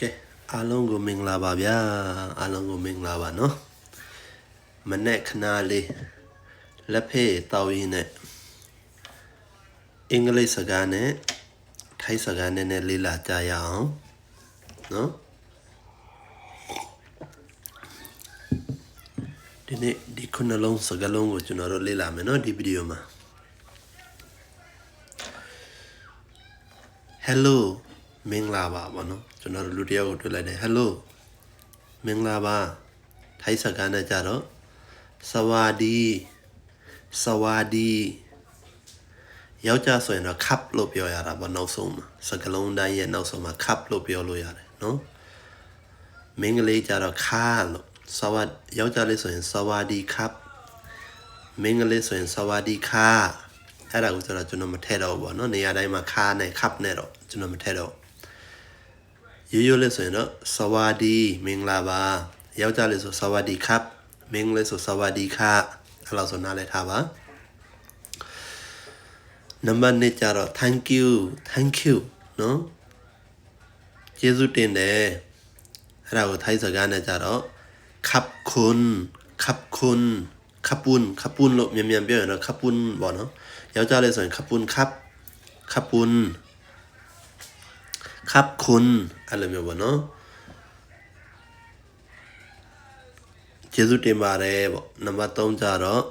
ကဲအားလုံးကိုမင်္ဂလာပါဗျာအားလုံးကိုမင်္ဂလာပါနော်မနေ့ခဏလေးလက်ဖေးတောက်ရင်းနဲ့အင်္ဂလိပ်စကားနဲ့ထိုင်းစကားနဲ့လေးလာကြရအောင်နော်ဒီနေ့ဒီခုနှလုံးစကားလုံးကိုကျွန်တော်တို့လေ့လာမယ်နော်ဒီဗီဒီယိုမှာ Hello မင်္ဂလာပါဗောနော်ကျွန်တော်တို့လူတယောက်ကိုတွေ့လိုက်တယ် Hello မင်္ဂလာပါထိုင်းစကားနဲ့ကြတော့စဝါဒီယောက်ျားဆိုရင်တော့ cup လို့ပြောရတာဗောနောက်ဆုံးမှာစကားလုံးတိုင်းရဲ့နောက်ဆုံးမှာ cup လို့ပြောလို့ရတယ်နော်မိန်းကလေးကြတော့ခါလို့ယောက်ျားလေးဆိုရင်စဝါဒီ cup မိန်းကလေးဆိုရင်စဝါဒီခါအဲ့ဒါကိုဆိုတော့ကျွန်တော်မထည့်တော့ဘူးဗောနော်နေရာတိုင်းမှာခါနဲ့ cup နဲ့တော့ကျွန်တော်မထည့်တော့ရိုးလေးဆိုရင်တော့စဝါဒီမင်္ဂလာပါယောက်ျားလေးဆိုစဝါဒီ cup မိန်းကလေးဆိုစဝါဒီခါအဲ့လိုဆိုနားလည်ထားပါနံပါတ်1ကြတော့ thank you နော်ကျေးဇူးတင်တယ်အဲ့ဒါကိုထိုင်းစကားနဲ့ကြတော့ခပ်ခွန်းခပ်ပွန်းလို့မြန်ပြောရင်တော့ခပ်ပွန်းပေါ့နော်ယောက်ျားလေးဆိုရင်ခပ်ပွန်းခပ်ပွန်းခပ်ခွန်းအဲ့လိုမျိုးပေါ့နော်ကျေးဇူးတင်ပါတယ်ပေါ့နံပါတ်3ကြတော့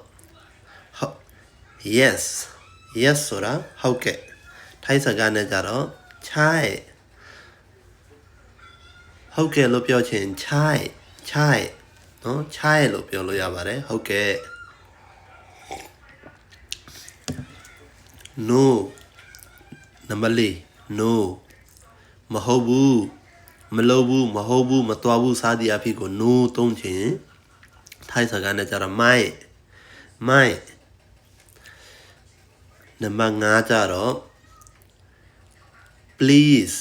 yes ဆိုတာဟုတ်ကဲ့ထိုင်းစကားနဲ့ကြတော့ใช่ဟုတ်ကဲ့လို့ပြောချင်ใช่နော်ใช่လို့ပြောလို့ရပါတယ်ဟုတ်ကဲ့ no နံပါတ်4 no မဟုတ်ဘူးမလုပ်ဘူးမဟုတ်ဘူးမတော်ဘူးစားသည်အဖြစ်ကို no သုံးချင်ထိုင်းစကားနဲ့ကြတော့မိုက်နံပါတ်5ကြတော့ please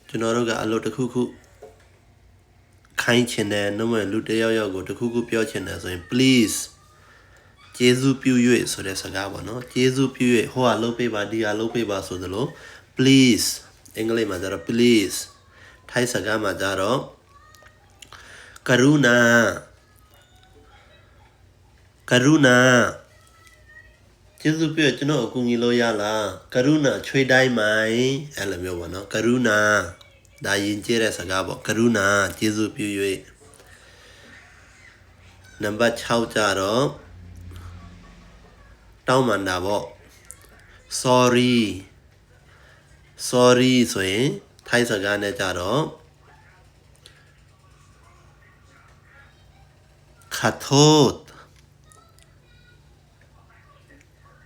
ကျွန်တော်တို့ကအလုပ်တစ်ခုခုခိုင်းချင်တယ်နှုတ်မဲ့လူတစ်ယောက်ကိုတစ်ခုခုပြောချင်တယ်ဆိုရင် please ကျေးဇူးပြု၍ဆိုတဲ့စကားပေါ့နော်ကျေးဇူးပြု၍ဟိုကလုပ်ပေးပါဒီကလုပ်ပေးပါဆိုသလို please အင်္ဂလိပ်မှာကြတော့ please ထိုင်းစကားမှာကြတော့ကရုဏာကျေးဇူးပြုကျွန်တော်အကူအညီလို့ရလားကရုဏာချွေးတိုင်းမိုင်အဲ့လိုမျိုးပေါ့နော်ကရုဏာဒါရင်ကျဲတဲ့စကားပေါ့ကရုဏာကျေးဇူးပြု၍နံပါတ်6ကြတော့တောင်းပန်တာပေါ့ sorry ဆိုရင်ထိုင်းစကားနဲ့ကြတော့ခါထို့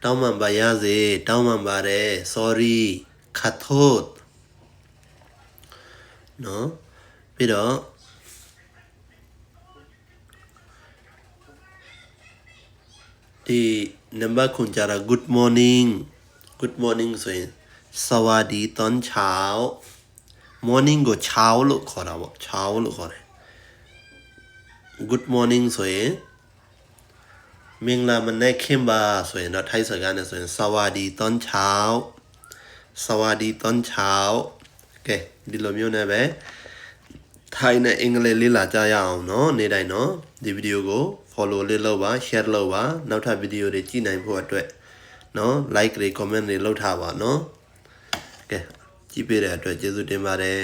တောင်းပန်ပါရစေတောင်းပန်ပါတယ် sorry ခါထို့နော်ပြီးတော့ဒီနံပါတ်9ကြတော့ good morning ဆိုရင်สวัสดีตอนเช้า morning ကိုเช้าလို့ခေါ်တာပေါ့เช้าလို့ခေါ်တယ် good morning ဆိုရင်မင်္ဂလာမနက်ခင်းပါဆိုရင်တော့ထိုင်းစကားနဲ့ဆိုရင်สวัสดีตอนเช้าကဲဒီလိုမျိုးနဲ့ပဲထိုင်းနဲ့အင်္ဂလိပ်လေ့လာကြရအောင်နော်နေ့တိုင်းနော်ဒီဗီဒီယိုကို follow လေးလုပ်ပါ share လုပ်ပါနောက်ထပ်ဗီဒီယိုတွေကြည့်နိုင်ဖို့အတွက်နော် like တွေ comment တွေလုပ်ထားပါနော်ကဲကြည့်ပေးတဲ့အတွက်ကျေးဇူးတင်ပါတယ်